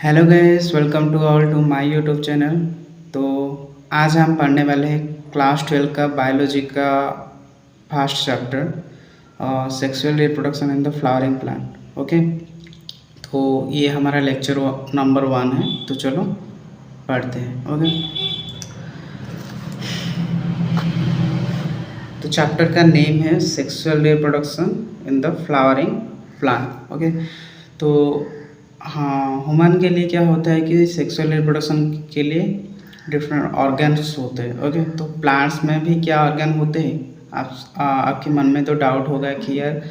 Hello guys, welcome to all to my YouTube channel. तो आज हम पढ़ने वाले हैं क्लास 12 का बायोलॉजी का first chapter sexual reproduction in the flowering plant. Okay, तो ये हमारा लेक्चर नंबर 1 है। तो चलो पढ़ते हैं। ओके, तो चैप्टर का नेम है sexual reproduction in the flowering plant. Okay, तो हाँ, ह्यूमन के लिए क्या होता है कि सेक्सुअल रिप्रोडक्शन के लिए डिफरेंट ऑर्गन्स होते हैं। ओके, तो प्लांट्स में भी क्या ऑर्गन होते हैं? आपके मन में तो डाउट होगा कि यार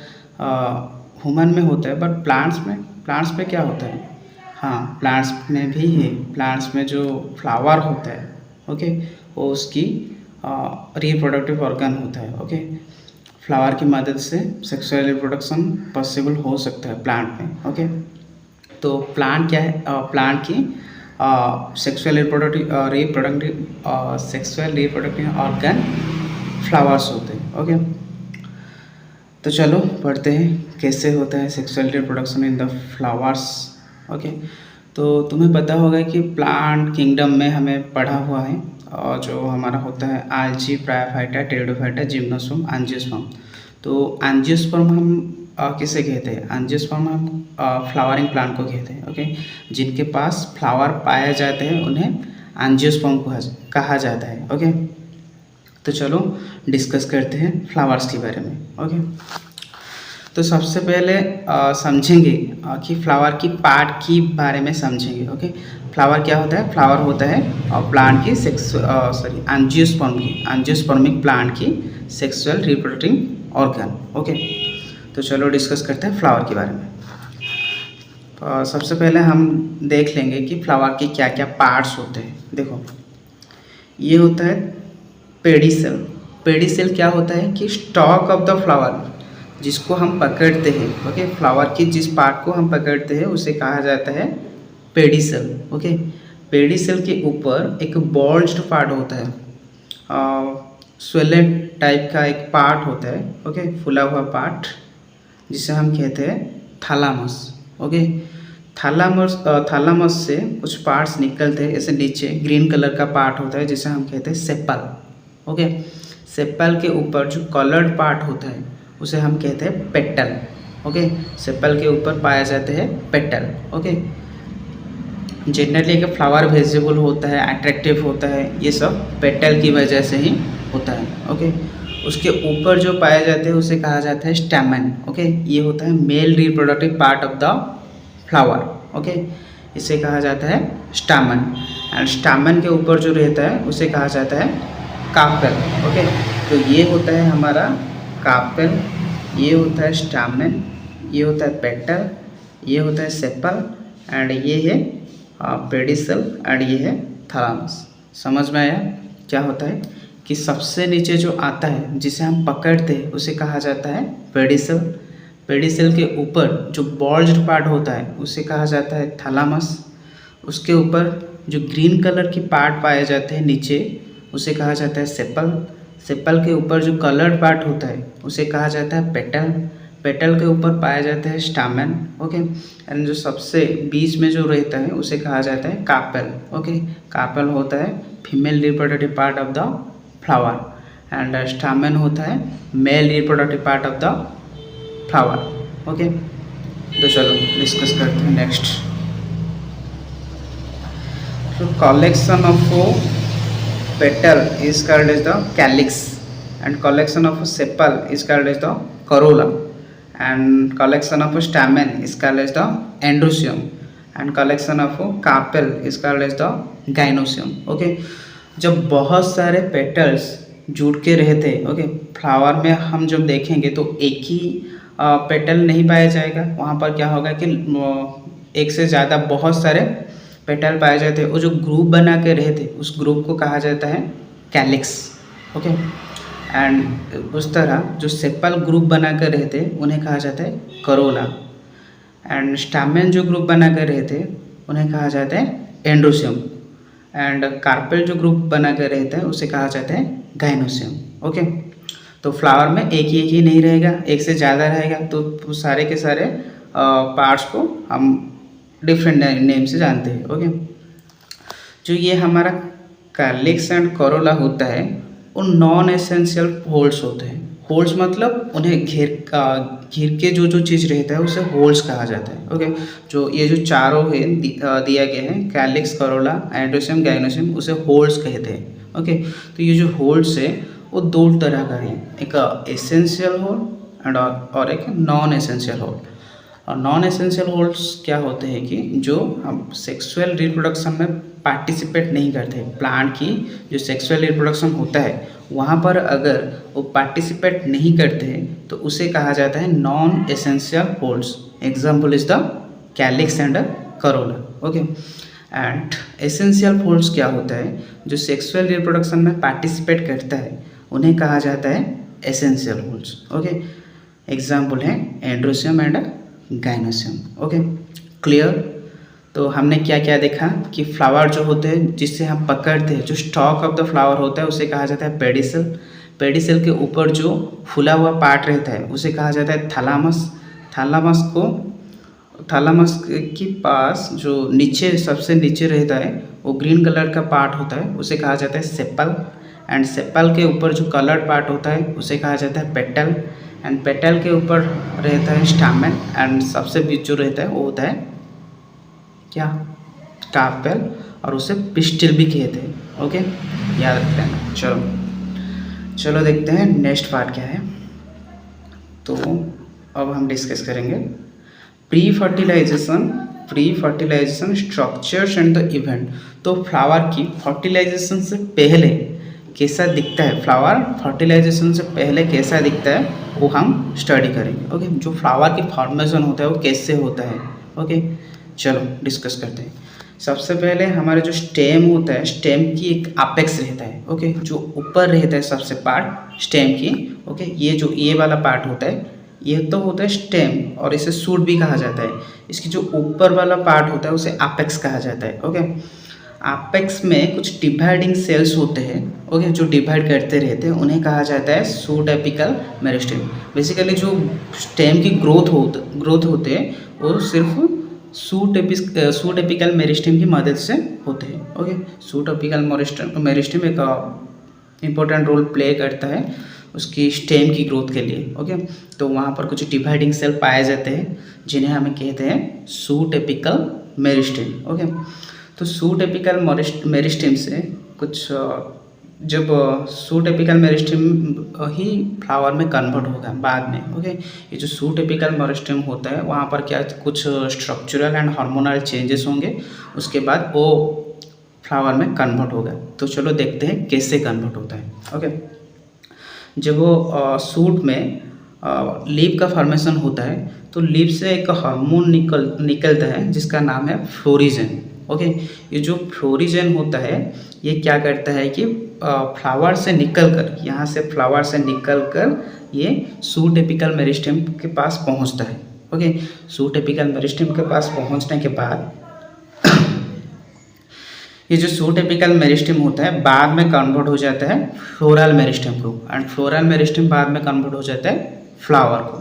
ह्यूमन में होता है, बट प्लांट्स में क्या होता है? हाँ, प्लांट्स में भी है। प्लांट्स में जो फ्लावर होता है, ओके, वो उसकी रिप्रोडक्टिव ऑर्गन होता है। ओके, फ्लावर की मदद से सेक्सुअल रिप्रोडक्शन पॉसिबल हो सकता है प्लांट में। ओके, तो प्लांट क्या है? प्लांट की सेक्सुअल रिप्रोडक्टिव ऑर्गन फ्लावर्स होते हैं। ओके, तो चलो पढ़ते हैं कैसे होता है sexual reproduction in the flowers. Okay, तो तुम्हें पता होगा कि प्लांट किंगडम में हमें पढ़ा हुआ है, और जो हमारा होता है आल्जी, ब्रायोफाइटा, टेरिडोफाइटा, जिम्नोस्पर्म, एंजियोस्पर्म। तो एंजियोस्पर्म हम किसे कहते हैं? एंजियोस्पर्म हम फ्लावरिंग प्लांट को कहते हैं। ओके, जिनके पास फ्लावर पाए जाते हैं उन्हें एंजियोस्पर्म कहा जाता है। ओके, तो चलो डिस्कस करते हैं फ्लावर्स के बारे में। ओके, तो सबसे पहले समझेंगे कि फ्लावर की पार्ट की बारे में समझेंगे। ओके, फ्लावर क्या होता है? फ्लावर होता है प्लांट की एंजियोस्पर्मिक प्लांट की सेक्सुअल रिप्रोडक्टिव ऑर्गन। ओके, तो चलो डिस्कस करते हैं फ्लावर के बारे में। सबसे पहले हम देख लेंगे कि फ्लावर के क्या क्या पार्ट्स होते हैं। देखो, ये होता है पेडिसल। पेडिसल क्या होता है कि स्टॉक ऑफ द फ्लावर, जिसको हम पकड़ते हैं। ओके, फ्लावर की जिस पार्ट को हम पकड़ते हैं उसे कहा जाता है पेडिसल। ओके, पेडिसल के ऊपर एक बॉल्ज्ड पार्ट होता है, स्वेलेड टाइप का एक पार्ट होता है। ओके, फूला हुआ पार्ट, जिसे हम कहते हैं थैलामस। ओके, थैलामस से कुछ पार्ट्स निकलते हैं। ऐसे नीचे ग्रीन कलर का पार्ट होता है जिसे हम कहते हैं सेपल। ओके, सेपल के ऊपर जो कलर्ड पार्ट होता है उसे हम कहते हैं पेटल। ओके, सेपल के ऊपर पाए जाते हैं पेटल। ओके, जनरली एक फ्लावर विजिबल होता है, अट्रैक्टिव होता है, ये सब पेटल की वजह से ही होता है। ओके, उसके ऊपर जो पाए जाते हैं उसे कहा जाता है स्टैमेन। ओके, ये होता है male reproductive part of the flower. Okay, इसे कहा जाता है स्टैमेन, एंड स्टैमेन के ऊपर जो रहता है उसे कहा जाता है कार्पेल। ओके, तो ये होता है हमारा कार्पेल, ये होता है स्टैमेन, ये होता है पेटल, ये होता है सेपल, एंड ये है पेडिसल, एंड ये है थैलामस। समझ में आया क्या होता है? कि सबसे नीचे जो आता है जिसे हम पकड़ते हैं उसे कहा जाता है पेडिसल। पेडिसल के ऊपर जो बॉल्ज्ड पार्ट होता है उसे कहा जाता है थैलामस। उसके ऊपर जो ग्रीन कलर की पार्ट पाए जाते हैं नीचे उसे कहा जाता है सेपल। सेपल के ऊपर जो कलर्ड पार्ट होता है उसे कहा जाता है पेटल। पेटल के ऊपर पाया जाता है स्टैमेन। ओके, एंड जो सबसे बीच में जो रहता है उसे कहा जाता है कार्पेल। ओके, कार्पेल होता है female reproductive part of the flower, and stamen होता है male reproductive part of the flower. Okay, तो चलो डिस्कस करते हैं नेक्स्ट। तो collection of petal is called as the calyx, and collection of sepal is called as the corolla, and collection of stamen is called as the androecium, and collection of carpel is called as the gynoecium. Okay, जब बहुत सारे petals जुड़ के रहते हैं, okay, flower में हम जब देखेंगे तो एक ही पेटल नहीं पाया जाएगा। वहाँ पर क्या होगा कि एक से ज़्यादा बहुत सारे पेटल पाए जाते हैं। वो जो ग्रुप बना के रहते उस ग्रुप को कहा जाता है कैलिक्स। ओके, एंड उस तरह जो सेपल ग्रुप बना कर रहते उन्हें कहा जाता है करोला, एंड स्टैमेन जो ग्रुप बना कर रहते उन्हें कहा जाता है एंड्रोसियम, एंड कार्पेल जो ग्रुप बना कर रहता है उसे कहा जाता है गाइनोसियम। ओके, तो फ्लावर में एक ही नहीं रहेगा, एक से ज़्यादा रहेगा, तो सारे के सारे पार्ट्स को हम डिफरेंट नेम से जानते हैं। ओके, जो ये हमारा कैलिक्स एंड करोला होता है वो नॉन एसेंशियल होल्स होते हैं। होल्स मतलब उन्हें घेर के जो जो चीज़ रहता है उसे होल्स कहा जाता है। ओके, जो ये जो चारों है दिया गया है कैलिक्स, करोला, एंड्रोसियम, गाइनोसियम, उसे होल्स कहते हैं। ओके, तो ये जो होल्स है वो दो तरह का है, एक एसेंशियल होल एंड और एक नॉन एसेंशियल होल। और नॉन एसेंशियल होल्स क्या होते हैं कि जो हम सेक्सुअल रिप्रोडक्शन में पार्टिसिपेट नहीं करते। प्लांट की जो सेक्सुअल रिप्रोडक्शन होता है वहाँ पर अगर वो पार्टिसिपेट नहीं करते हैं तो उसे कहा जाता है non essential holes. Example is the calyx and Corolla. Okay, and essential holes क्या होता है, जो सेक्सुअल रिप्रोडक्शन में पार्टिसिपेट करता है उन्हें कहा जाता है एसेंशियल होल्स। ओके, एग्जाम्पल है androecium and gynoecium. Okay, clear. तो हमने क्या क्या देखा कि फ्लावर जो होते हैं जिससे हम पकड़ते हैं, जो स्टॉक ऑफ द फ्लावर होता है उसे कहा जाता है पेडिसल। पेडिसल के ऊपर जो फूला हुआ पार्ट रहता है उसे कहा जाता है थैलामस। थैलामस के पास जो नीचे सबसे नीचे रहता है वो ग्रीन कलर का पार्ट होता है उसे कहा जाता है सेपल। एंड सेपल के ऊपर जो कलर्ड पार्ट होता है उसे कहा जाता है पेटल। एंड पेटल के ऊपर रहता है स्टामेन। एंड सबसे बीच जो रहता है वो होता है क्या, कार्पेल, और उसे पिस्टिल भी कहते हैं। ओके, याद रखते हैं। चलो देखते हैं नेक्स्ट पार्ट क्या है। तो अब हम डिस्कस करेंगे pre fertilization structures and the event. तो फ्लावर की फर्टिलाइजेशन से पहले कैसा दिखता है, फ्लावर फर्टिलाइजेशन से पहले कैसा दिखता है वो हम स्टडी करेंगे। ओके, जो फ्लावर की फॉर्मेशन होता है वो कैसे होता है। ओके, चलो डिस्कस करते हैं। सबसे पहले हमारे जो स्टेम होता है, स्टेम की एक अपेक्स रहता है। ओके, जो ऊपर रहता है सबसे पार्ट स्टेम की। ओके, ये जो ये वाला पार्ट होता है ये तो होता है स्टेम और इसे सूट भी कहा जाता है। इसकी जो ऊपर वाला पार्ट होता है उसे अपेक्स कहा जाता है। ओके, अपेक्स में कुछ डिवाइडिंग सेल्स होते हैं। ओके, जो डिवाइड करते रहते हैं उन्हें कहा जाता है सूट एपिकल मेरिस्टेम। बेसिकली जो स्टेम की ग्रोथ होते हैं वो सिर्फ सूट एपिकल मेरिस्टेम की मदद से होते हैं। ओके, सूट एपिकल मेरिस्टेम एक इम्पोर्टेंट रोल प्ले करता है उसकी स्टेम की ग्रोथ के लिए। ओके, तो वहाँ पर कुछ डिवाइडिंग सेल पाए जाते हैं जिन्हें हमें कहते हैं सूट एपिकल मेरिस्टेम। ओके, तो सूट एपिकल मेरिस्टेम से कुछ जब सूट एपिकल मेरिस्टेम ही फ्लावर में कन्वर्ट होगा बाद में। ओके, ये जो सूट एपिकल मेरिस्टेम होता है वहाँ पर क्या कुछ स्ट्रक्चरल एंड हार्मोनल चेंजेस होंगे, उसके बाद वो फ्लावर में कन्वर्ट होगा। तो चलो देखते हैं कैसे कन्वर्ट होता है। ओके, जब वो सूट में लीफ का फॉर्मेशन होता है तो लीफ से एक हार्मोन निकलता है जिसका नाम है फ्लोरिजन। ओके, ये जो फ्लोरिजन होता है ये क्या करता है कि फ्लावर से निकलकर, यहाँ से फ्लावर से निकलकर ये सूट एपिकल मेरिस्टेम के पास पहुँचता है। ओके, सूट एपिकल मेरिस्टेम के पास पहुँचने के बाद ये जो सूट एपिकल मेरिस्टेम होता है बाद में कन्वर्ट हो जाता है फ्लोरल मेरिस्टेम को, एंड फ्लोरल मेरिस्टेम बाद में कन्वर्ट हो जाता है फ्लावर को।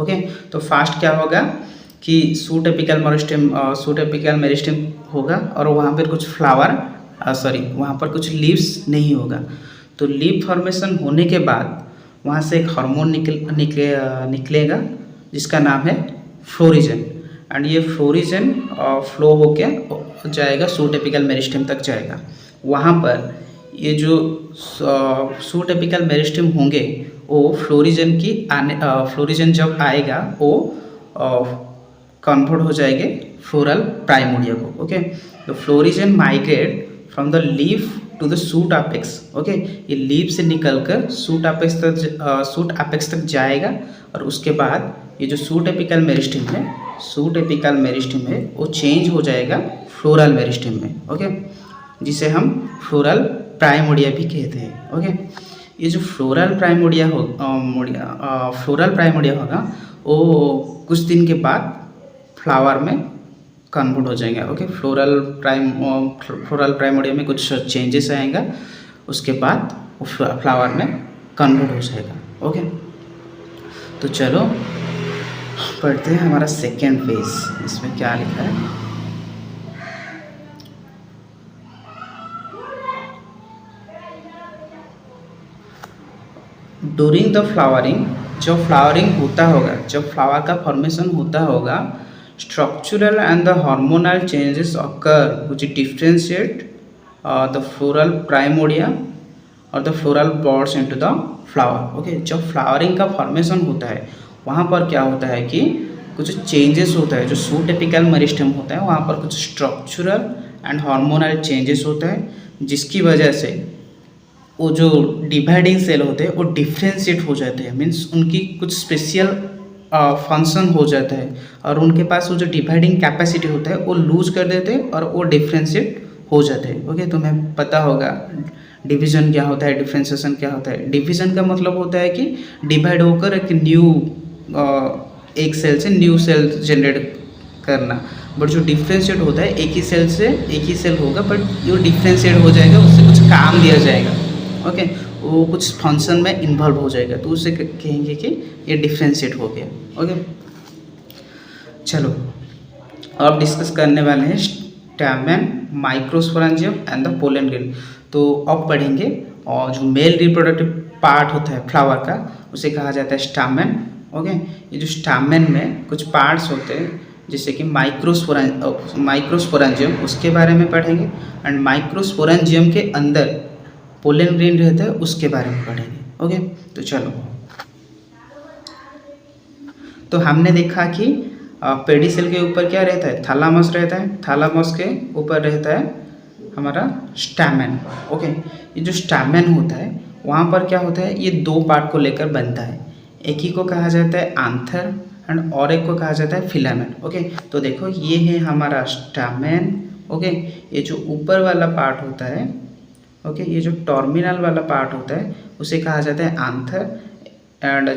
ओके, तो फास्ट क्या होगा कि सूट एपिकल मेरिस्टेम होगा और वहाँ पर कुछ वहाँ पर कुछ लीव्स नहीं होगा। तो लीफ फॉर्मेशन होने के बाद वहाँ से एक हार्मोन निकलेगा जिसका नाम है फ्लोरिजन। एंड ये फ्लोरिजन फ्लो होके जाएगा सूट एपिकल मेरिस्टेम तक जाएगा। वहाँ पर ये जो सूट एपिकल मेरिस्टेम होंगे वो फ्लोरिजन जब आएगा वो कन्वर्ट हो जाएंगे फ्लोरल प्राइमोडिया को। ओके, तो florigen migrate from the leaf to the shoot apex. Okay, ये लीफ से निकलकर सूट अपेक्स तक जाएगा और उसके बाद ये जो सूट एपिकल मेरिस्टेम है वो चेंज हो जाएगा फ्लोरल मेरिस्टेम में। ओके, जिसे हम फ्लोरल प्राइमोडिया भी कहते हैं। ओके, ये जो फ्लोरल प्राइमोडिया होगा वो कुछ दिन के बाद फ्लावर में कन्वर्ट हो जाएगा। ओके, फ्लोरल प्राइमोडिया में कुछ चेंजेस आएगा, उसके बाद वो फ्लावर में कन्वर्ट हो जाएगा। ओके, तो चलो पढ़ते हैं हमारा सेकेंड फेज। इसमें क्या लिखा है, ड्यूरिंग द फ्लावरिंग, जब फ्लावरिंग होता होगा, जब फ्लावर का फॉर्मेशन होता होगा, structural and the hormonal changes occur which differentiate the floral primordia और the floral buds into the flower. Okay, जब फ्लावरिंग का फॉर्मेशन होता है वहाँ पर क्या होता है कि कुछ चेंजेस होता है, जो सूटेपिकल मेरिस्टेम होता है वहाँ पर कुछ स्ट्रक्चरल एंड हार्मोनल चेंजेस होता है, जिसकी वजह से वो जो डिवाइडिंग सेल होते हैं वो डिफ्रेंशिएट हो जाते हैं, मीन्स उनकी कुछ स्पेशल फंक्शन हो जाता है और उनके पास वो जो डिवाइडिंग कैपेसिटी होता है वो लूज कर देते हैं और वो डिफ्रेंशिएट हो जाते हैं। ओके, तुम्हें पता होगा डिवीजन क्या होता है, डिफ्रेंशिएशन क्या होता है। डिवीजन का मतलब होता है कि डिवाइड होकर एक न्यू एक सेल से न्यू सेल जनरेट करना, बट जो डिफ्रेंशिएट होता है एक ही सेल से एक ही सेल होगा बट वो डिफ्रेंशिएट हो जाएगा, उससे कुछ काम दिया जाएगा। ओके, वो कुछ फंक्शन में इन्वॉल्व हो जाएगा तो उसे कहेंगे कि ये डिफ्रेंशिएट हो गया। ओके, चलो अब डिस्कस करने वाले हैं stamen, microsporangium and the pollen grain. तो अब पढ़ेंगे और जो मेल रिप्रोडक्टिव पार्ट होता है फ्लावर का उसे कहा जाता है स्टैमेन। ओके, ये जो स्टैमेन में कुछ पार्ट्स होते हैं जैसे कि माइक्रोस्पोरेंजियम, उसके बारे में पढ़ेंगे, एंड माइक्रोस्पोरेंजियम के अंदर पोलन ग्रेन रहता है उसके बारे में पढ़ेंगे। ओके, तो चलो, तो हमने देखा कि पेडिसेल के ऊपर क्या रहता है, थैलामस रहता है, थैलामस के ऊपर रहता है हमारा स्टैमेन। ओके, ये जो स्टैमेन होता है वहाँ पर क्या होता है, ये दो पार्ट को लेकर बनता है, एक ही को कहा जाता है आंथर एंड और एक को कहा जाता है फिलामेंट। ओके, तो देखो ये है हमारा स्टैमेन। ओके, ये जो ऊपर वाला पार्ट होता है, ओके, ये जो टर्मिनल वाला पार्ट होता है उसे कहा जाता है आंथर, एंड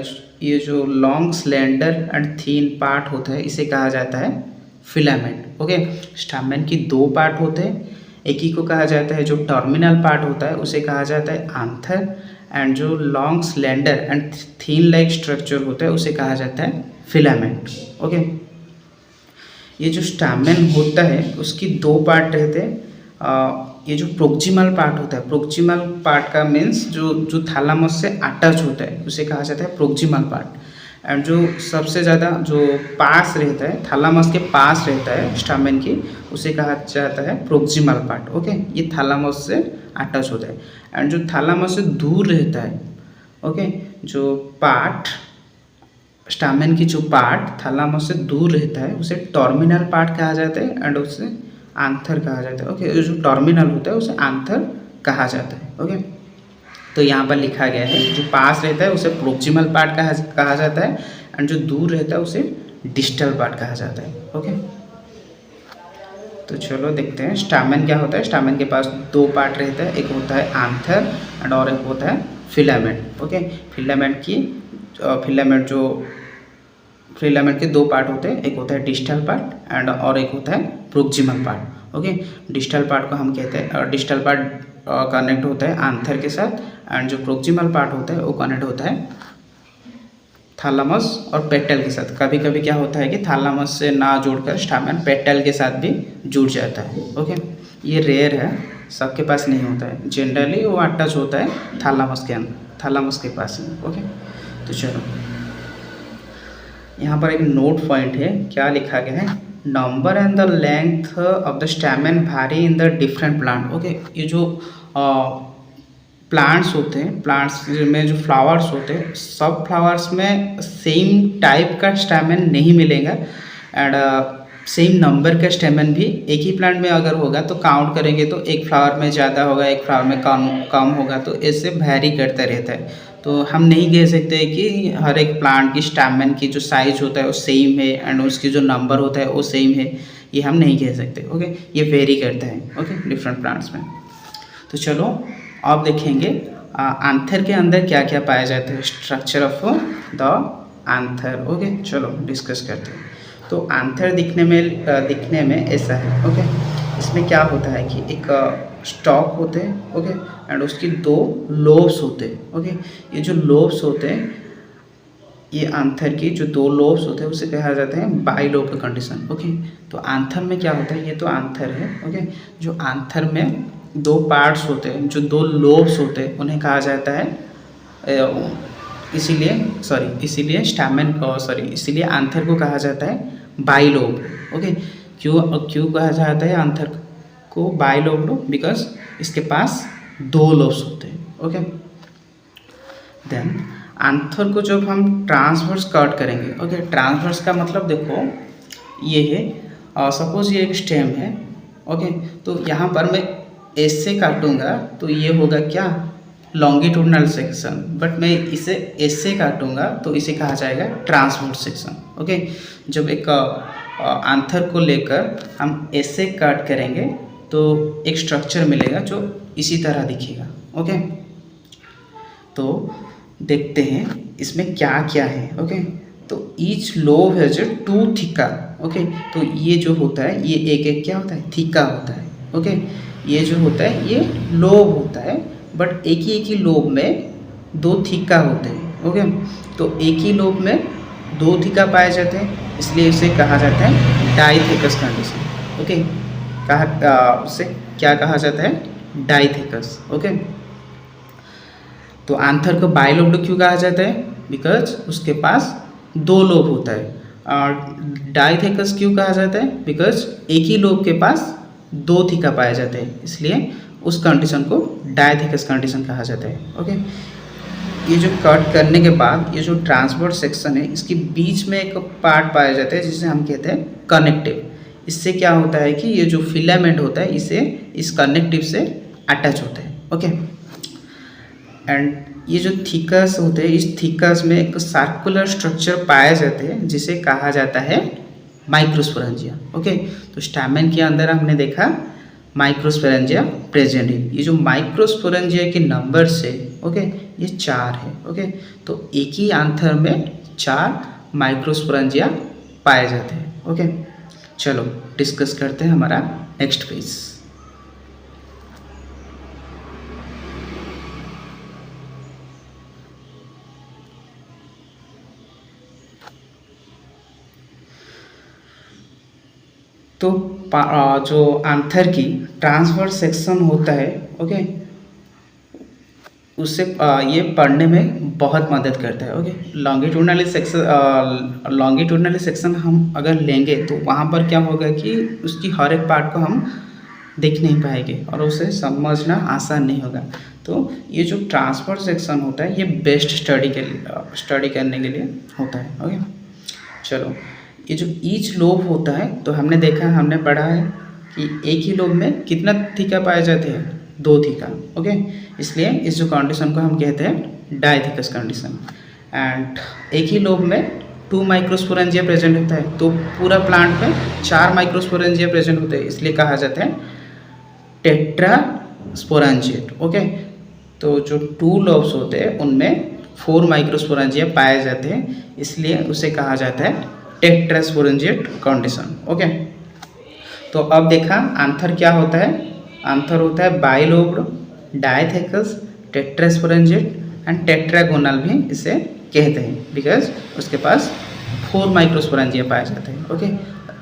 ये जो long slender and thin part होता है इसे कहा जाता है फिलामेंट। ओके, स्टैमेन की दो पार्ट होते हैं, एक ही को कहा जाता है जो टर्मिनल पार्ट होता है उसे कहा जाता है आंथर, एंड जो long slender and thin like structure होता है उसे कहा जाता है फिलामेंट। ओके, ये जो स्टैमेन होता है उसकी दो पार्ट रहते हैं। ये जो प्रोक्सिमल पार्ट होता है, प्रोक्सिमल पार्ट का मीन्स जो थैलामस से अटैच होता है उसे कहा जाता है प्रोक्सिमल पार्ट, एंड जो सबसे ज़्यादा जो पास रहता है, थैलामस के पास रहता है स्टैमेन की, उसे कहा जाता है प्रोक्सिमल पार्ट। ओके, ये थैलामस से अटैच होता है, एंड जो थैलामस से दूर रहता है, ओके, जो पार्ट स्टैमेन की जो पार्ट थैलामस से दूर रहता है उसे टर्मिनल पार्ट कहा जाता है, एंड उसे आंथर कहा जाता है। ओके, जो टर्मिनल होता है उसे आंथर कहा जाता है। ओके, तो यहाँ पर लिखा गया है जो पास रहता है उसे प्रोक्सिमल पार्ट कहा जाता है, एंड जो दूर रहता है उसे डिस्टल पार्ट कहा जाता है। ओके, तो चलो देखते हैं स्टैमेन क्या होता है। स्टैमेन के पास दो पार्ट रहता है, एक होता है आंथर एंड और एक होता है फिलामेंट। ओके, फिलामेंट के दो पार्ट होते हैं, एक होता है डिस्टल पार्ट एंड और एक होता है proximal part. Okay, distal part को हम कहते हैं, डिस्टल पार्ट कनेक्ट होता है आंथर के साथ, एंड जो प्रोक्सिमल पार्ट होता है वो कनेक्ट होता है थैलामस और पेटल के साथ। कभी कभी क्या होता है कि थैलामस से ना जोड़कर स्टैमेन पेटल के साथ भी जुड़ जाता है। ओके, ये रेयर है, सबके पास नहीं होता है, जनरली वो अटैच होता है थैलामस के अंदर, थैलामस के पास में। ओके, तो चलो यहाँ पर एक नोट पॉइंट है, क्या लिखा गया है, number and the length of the stamen vary in the different plant. Okay, ये जो प्लांट्स होते हैं, प्लांट्स में जो फ्लावर्स होते हैं, सब फ्लावर्स में सेम टाइप का स्टैमेन नहीं मिलेगा, एंड सेम नंबर का स्टैमेन भी एक ही प्लांट में अगर होगा तो काउंट करेंगे तो एक फ्लावर में ज़्यादा होगा, एक फ्लावर में कम होगा, तो ऐसे वैरी करता रहता है। तो हम नहीं कह सकते कि हर एक प्लांट की स्टैमेन की जो साइज होता है वो सेम है एंड उसकी जो नंबर होता है वो सेम है, ये हम नहीं कह सकते। ओके, ये वेरी करता है। ओके, डिफरेंट प्लांट्स में। तो चलो अब देखेंगे आंथर के अंदर क्या क्या पाया जाता है, स्ट्रक्चर ऑफ द आंथर। ओके, चलो डिस्कस करते हैं। तो आंथर दिखने में ऐसा है। ओके, इसमें क्या होता है कि एक स्टॉक होते हैं, ओके, एंड उसकी दो लोब्स होते हैं। ओके, ये जो लोब्स होते हैं, ये आंथर की जो दो लोब्स होते हैं उसे कहा जाता है बाइलोब कंडीशन। ओके, तो आंथर में क्या होता है, ये तो आंथर है। ओके, जो आंथर में दो पार्ट्स होते हैं, जो दो लोब्स होते हैं उन्हें कहा जाता है इसीलिए स्टैमेन इसीलिए आंथर को कहा जाता है बाइलोब। ओके, क्यों क्यों कहा जाता है आंथर को बाइलोब? बिकॉज इसके पास 2 लोब्स होते हैं। ओके, देन आंथर को जब हम ट्रांसवर्स कट करेंगे, ओके, ट्रांसवर्स का मतलब देखो ये है, सपोज ये एक स्टेम है। ओके, तो यहाँ पर मैं ऐसे काटूंगा तो ये होगा क्या, लॉन्गिट्यूडनल सेक्शन, बट मैं इसे ऐसे काटूंगा तो इसे कहा जाएगा ट्रांसवर्स सेक्शन। ओके, जब एक आंथर को लेकर हम ऐसे कट करेंगे तो एक स्ट्रक्चर मिलेगा जो इसी तरह दिखेगा। ओके, तो देखते हैं इसमें क्या क्या है। ओके, तो ईच लोब हैज 2 थिका। ओके, तो ये जो होता है ये एक क्या होता है, थिका होता है। ओके, ये जो होता है ये लोब होता है, बट एक ही लोब में 2 थिका होते हैं। ओके, तो एक ही लोब में 2 थिका पाए जाते हैं, इसलिए इसे कहा जाता है डाइथेकस कंडीशन। ओके, उसे क्या कहा जाता है, डाइथेकस। ओके, तो आंथर को बाइलोब्ड क्यों कहा जाता है, बिकॉज उसके पास 2 लोब होता है। और डाइथेकस क्यों कहा जाता है, बिकॉज एक ही लोब के पास 2 थिका पाए जाते हैं, इसलिए उस कंडीशन को डाइथेकस कंडीशन कहा जाता है। ओके, ये जो कट करने के बाद ये जो ट्रांसवर्स सेक्शन है इसके बीच में एक पार्ट पाया जाता है जिसे हम कहते हैं कनेक्टिव। इससे क्या होता है कि ये जो फिलामेंट होता है इसे इस कनेक्टिव से अटैच होता है। ओके, एंड ये जो थिकस होते हैं इस थिकस में एक सर्कुलर स्ट्रक्चर पाए जाते हैं जिसे कहा जाता है माइक्रोस्पोरेंजिया। ओके, तो स्टैमेन के अंदर हमने देखा माइक्रोस्पोरेंजिया प्रेजेंट है। ये जो माइक्रोस्पोरेंजिया के नंबर्स है, ओके, ये 4 है। ओके, तो एक ही आंथर में 4 माइक्रोस्पोरेंजिया पाए जाते हैं। ओके, चलो डिस्कस करते हैं हमारा नेक्स्ट पेज। तो जो आंथर की ट्रांसवर्स सेक्शन होता है, ओके, उससे ये पढ़ने में बहुत मदद करता है। ओके, लॉन्गिट्यूडनली सेक्शन हम अगर लेंगे तो वहाँ पर क्या होगा कि उसकी हर एक पार्ट को हम देख नहीं पाएंगे और उसे समझना आसान नहीं होगा। तो ये जो ट्रांसवर्स सेक्शन होता है ये बेस्ट स्टडी करने के लिए होता है। ओके, चलो ये जो ईच लोब होता है तो हमने पढ़ा है कि एक ही लोब में कितना थीका पाए जाते हैं, 2 थीका। ओके, इसलिए इस जो कंडीशन को हम कहते हैं डाइथेकस कंडीशन। एंड एक ही लोब में 2 माइक्रोस्पोरेंजिया प्रेजेंट होता है, तो पूरा प्लांट में 4 माइक्रोस्पोरेंजिया प्रेजेंट होते हैं, इसलिए कहा जाता है टेट्रास्पोरेंजिएट। ओके, तो जो 2 लोब्स होते हैं उनमें 4 माइक्रोस्पोरेंजिया पाए जाते हैं, इसलिए उसे कहा जाता है टेट्रास्पोरेंजिएट कंडीशन। ओके, तो अब देखा आंथर क्या होता है, आंथर होता है बाइलोब्ड, डाइथेकस, टेट्रास्पोरेंजिएट एंड टेट्रागोनल भी इसे कहते हैं, बिकॉज उसके पास 4 माइक्रोस्पोरेंजिया पाए जाते हैं। ओके,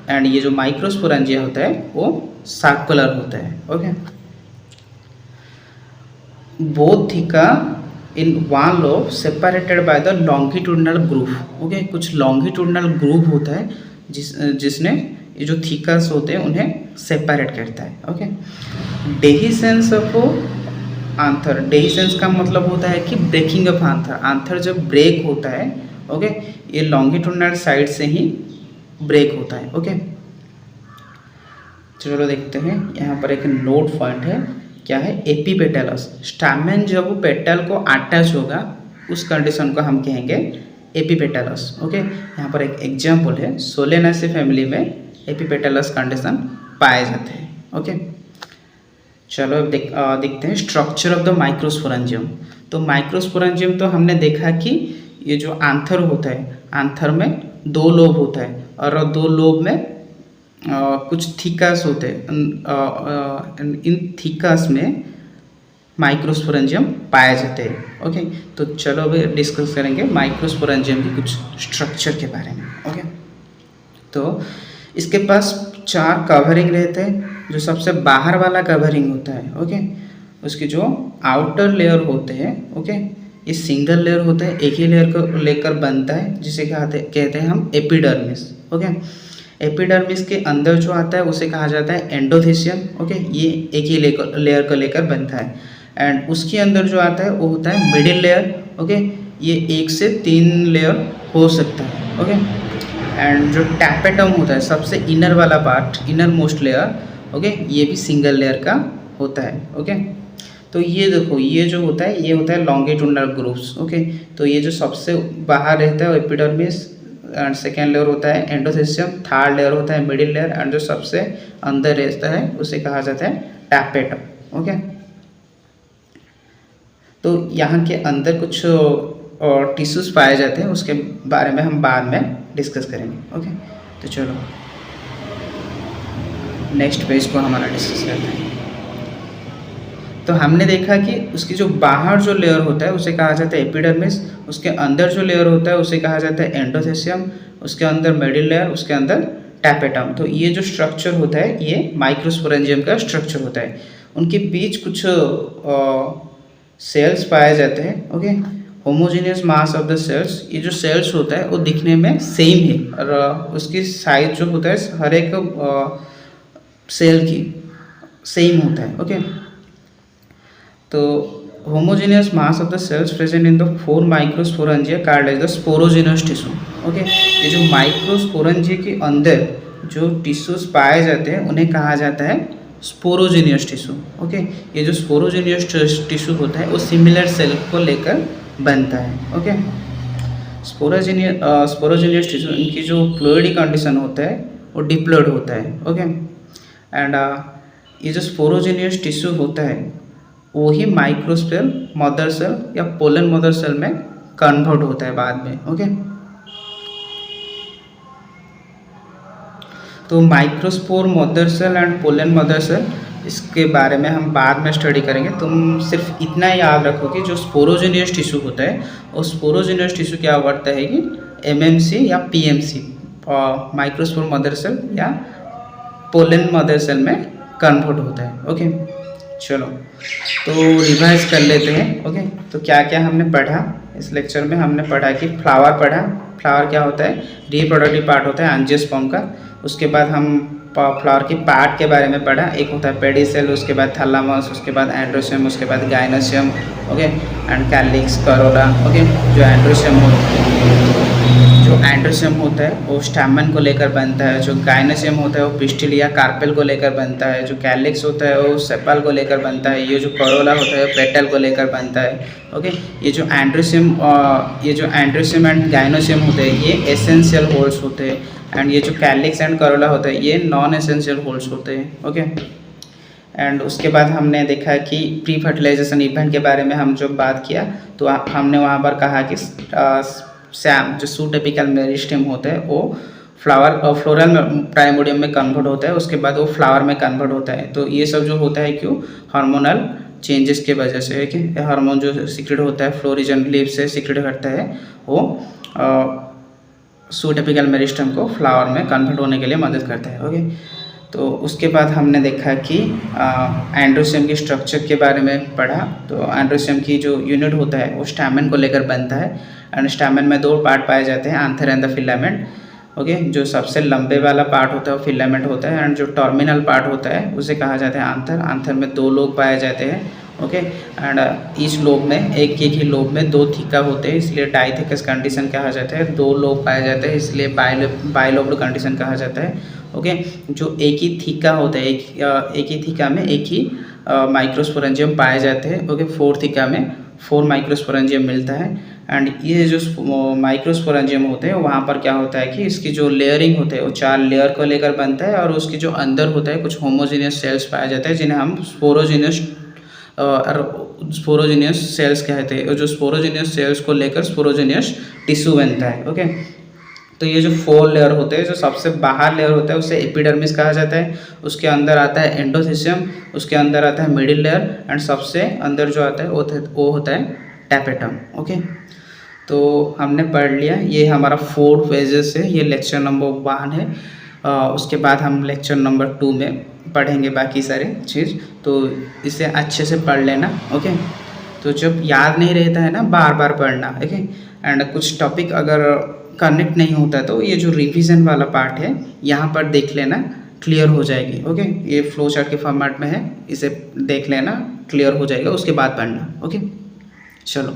एंड ये जो माइक्रोस्पोरेंजिया होता है वो सर्कुलर होता है। Okay, both theca in one lobe separated by the longitudinal groove. Okay, कुछ लॉन्गिट्यूडनल ग्रूव होता है जिसने ये जो थीकस होते हैं उन्हें सेपरेट करता है। ओके, डेहिसेंस ऑफ आंथर, डेहिसेंस का मतलब होता है कि ब्रेकिंग ऑफ आंथर। आंथर जब ब्रेक होता है, ओके, ये लॉन्गिट्यूडनल साइड से ही ब्रेक होता है। ओके, चलो देखते हैं, यहाँ पर एक नोट पॉइंट है, क्या है, एपीपेटलस। स्टैमेन जब पेटल को अटैच होगा उस कंडीशन को हम कहेंगे एपीपेटलस। ओके, यहाँ पर एक एग्जाम्पल है, सोलेनासी फैमिली में एपीपेटलस कंडीशन पाए जाते हैं। ओके, चलो देखते हैं स्ट्रक्चर ऑफ द माइक्रोस्पोरेंजियम। तो माइक्रोस्पोरेंजियम तो हमने देखा कि ये जो आंथर होता है, आंथर में 2 लोब होता है और 2 लोब में कुछ थीकस होते हैं, इन थीकस में माइक्रोस्पोरेंजियम पाए जाते हैं। ओके, तो चलो अभी डिस्कस करेंगे माइक्रोस्पोरेंजियम की कुछ स्ट्रक्चर के बारे में। ओके, तो इसके पास 4 कवरिंग रहते हैं, जो सबसे बाहर वाला कवरिंग होता है, ओके, उसकी जो आउटर लेयर होते हैं, ओके, ये सिंगल लेयर होता है, एक ही लेयर को लेकर बनता है, जिसे कहते हैं हम एपिडर्मिस। ओके, एपिडर्मिस के अंदर जो आता है उसे कहा जाता है एंडोथेसियम। ओके, ये एक ही लेयर को लेकर बनता है। एंड उसके अंदर जो आता है वो होता है मिडिल लेयर। ओके, ये 1 से 3 लेयर हो सकता है। ओके, एंड जो टैपेटम होता है सबसे इनर वाला part, inner most layer, okay, ये भी सिंगल लेयर का होता है। ओके, तो ये देखो, ये जो होता है ये होता है लॉन्गिट्यूडनल ग्रूव्स। ओके, तो ये जो सबसे बाहर रहता है वो एपिडर्मिस, एंड सेकेंड लेयर होता है एंडोथेसियम, थर्ड लेयर होता है मिडिल लेयर, एंड जो सबसे अंदर रहता है उसे कहा जाता है टैपेटम। ओके, तो यहाँ के अंदर कुछ और टिश्यूज पाए जाते हैं, उसके बारे में हम बाद में डिस्कस करेंगे। ओके, तो चलो नेक्स्ट पेज को हमारा डिस्कस करते हैं। तो हमने देखा कि उसकी जो बाहर जो लेयर होता है उसे कहा जाता है एपिडर्मिस, उसके अंदर जो लेयर होता है उसे कहा जाता है एंडोथेसियम, उसके अंदर मिडिल लेयर, उसके अंदर टैपेटम। तो ये जो स्ट्रक्चर होता है ये माइक्रोस्पोरेंजियम का स्ट्रक्चर होता है। उनके बीच कुछ सेल्स पाए जाते हैं। Okay, homogeneous mass of the cells, ये जो सेल्स होता है वो दिखने में सेम है, और उसकी साइज जो होता है हर एक सेल की सेम होता है। ओके, तो homogeneous mass of the cells present in the 4 microsporangia called as the sporogenous tissue. Okay, ये जो माइक्रोस्पोरेंजिया के अंदर जो टिश्यूज पाए जाते हैं उन्हें कहा जाता है स्पोरोजेनियस टिश्यू। ओके, ये जो स्पोरोजेनियस टिश्यू होता है वो सिमिलर सेल को लेकर बनता है। ओके, स्पोरोजेनियस टिश्यू, इनकी जो फ्लूइडी कंडीशन होता है वो डिप्लॉयड होता है। ओके, एंड ये जो स्पोरोजेनियस टिश्यू होता है वही माइक्रोस्पोर मदर सेल या पोलन मदर सेल में कन्वर्ट होता है बाद में। ओके, तो microspore mother cell and pollen mother cell, इसके बारे में हम बाद में स्टडी करेंगे। तुम सिर्फ इतना याद रखो कि जो स्पोरोजेनियस टिश्यू होता है वो स्पोरोजेनियस टिश्यू क्या करता है कि एमएमसी या पीएमसी, माइक्रोस्पोर मदर सेल या पोलन मदर सेल में कन्वर्ट होता है। ओके, चलो तो रिवाइज कर लेते हैं। ओके, तो क्या क्या हमने पढ़ा इस लेक्चर में? हमने पढ़ा कि फ्लावर पढ़ा। फ्लावर क्या होता है? रिप्रोडक्टिव पार्ट होता है एंजियोस्पर्म का। उसके बाद हम फ्लावर के पार्ट के बारे में पढ़ा। एक होता है पेडिसेल, उसके बाद थैलामस, उसके बाद एंड्रोसियम, उसके बाद gynoecium. Okay, and calyx, Corolla. Okay, जो एंड्रोसियम होता है वो स्टैमेन को लेकर बनता है। जो गाइनोसियम होता है वो पिस्टिल या कार्पेल को लेकर बनता है। जो कैलिक्स होता है वो सेपल को लेकर बनता है। ये जो करोला होता है पेटल को लेकर बनता है। ओके, ये जो एंड्रोसियम एंड गाइनोसियम होते हैं ये एसेंशियल होल्स होते हैं, एंड ये जो कैलिक्स एंड करोला होता है ये नॉन एसेंशियल होल्स होते हैं। ओके, एंड उसके बाद हमने देखा कि प्री फर्टिलाइजेशन इवेंट के बारे में हम जो बात किया तो हमने वहाँ पर कहा कि सैम जो सूट एपिकल मेरिस्टेम होता है वो फ्लोरल प्राइमोडियम में कन्वर्ट होता है, उसके बाद वो फ्लावर में कन्वर्ट होता है। तो ये सब जो होता है क्यों? हार्मोनल चेंजेस के वजह से। कि हार्मोन जो सीक्रेट होता है फ्लोरिजन लीफ से सीक्रेट करता है वो सूट एपिकल मेरिस्टेम को फ्लावर में कन्वर्ट होने के लिए मदद करता है। ओके, तो उसके बाद हमने देखा कि एंड्रोसियम के स्ट्रक्चर के बारे में पढ़ा। तो एंड्रोसियम की जो यूनिट होता है वो स्टैमेन को लेकर बनता है, एंड स्टैमेन में 2 पार्ट पाए जाते हैं, आंथर एंड द फिलामेंट। ओके, जो सबसे लंबे वाला पार्ट होता है वो फिलामेंट होता है, एंड जो टर्मिनल पार्ट होता है उसे कहा जाता है आंथर। आंथर में 2 लोब पाए जाते हैं। ओके, एंड ईच लोब में एक ही लोब में 2 थीका होते हैं, इसलिए डाइथेकस कंडीशन कहा जाता है। 2 लोब पाए जाते हैं इसलिए बाइलोब्ड कंडीशन कहा जाता है। ओके, जो एक ही थीका होता है, एक ही थीका में एक ही माइक्रोस्पोरेंजियम पाए जाते हैं। ओके, 4 थीका में 4 माइक्रोस्पोरेंजियम मिलता है, एंड ये जो माइक्रोस्पोरेंजियम होते हैं वहाँ पर क्या होता है कि इसकी जो लेयरिंग होते हैं वो 4 लेयर को लेकर बनता है, और उसकी जो अंदर होता है कुछ होमोजीनियस सेल्स पाए जाते हैं जिन्हें हम स्पोरोजीनियस सेल्स कहते हैं। और जो स्पोरोजीनियस सेल्स को लेकर स्पोरोजीनियस टिश्यू बनता है। ओके, तो ये जो 4 लेयर होते हैं, जो सबसे बाहर लेयर होता है उसे एपिडर्मिस कहा जाता है। उसके अंदर आता है एंडोथेसियम, उसके अंदर आता है मिडिल लेयर, एंड सबसे अंदर जो आता है वो होता है टैपेटम। ओके, तो हमने पढ़ लिया, ये हमारा 4 पेजेस है, ये लेक्चर नंबर 1 है। उसके बाद हम लेक्चर नंबर 2 में पढ़ेंगे बाकी सारे चीज़, तो इसे अच्छे से पढ़ लेना। ओके, तो तो जब याद नहीं रहता है ना, बार बार पढ़ना, ओके। एंड कुछ टॉपिक अगर कनेक्ट नहीं होता तो ये जो रिवीजन वाला पार्ट है यहाँ पर देख लेना, क्लियर हो जाएगी, ओके। ये फ्लो चार्ट के फॉर्मेट में है, इसे देख लेना, क्लियर हो जाएगा, उसके बाद पढ़ना, ओके। चलो।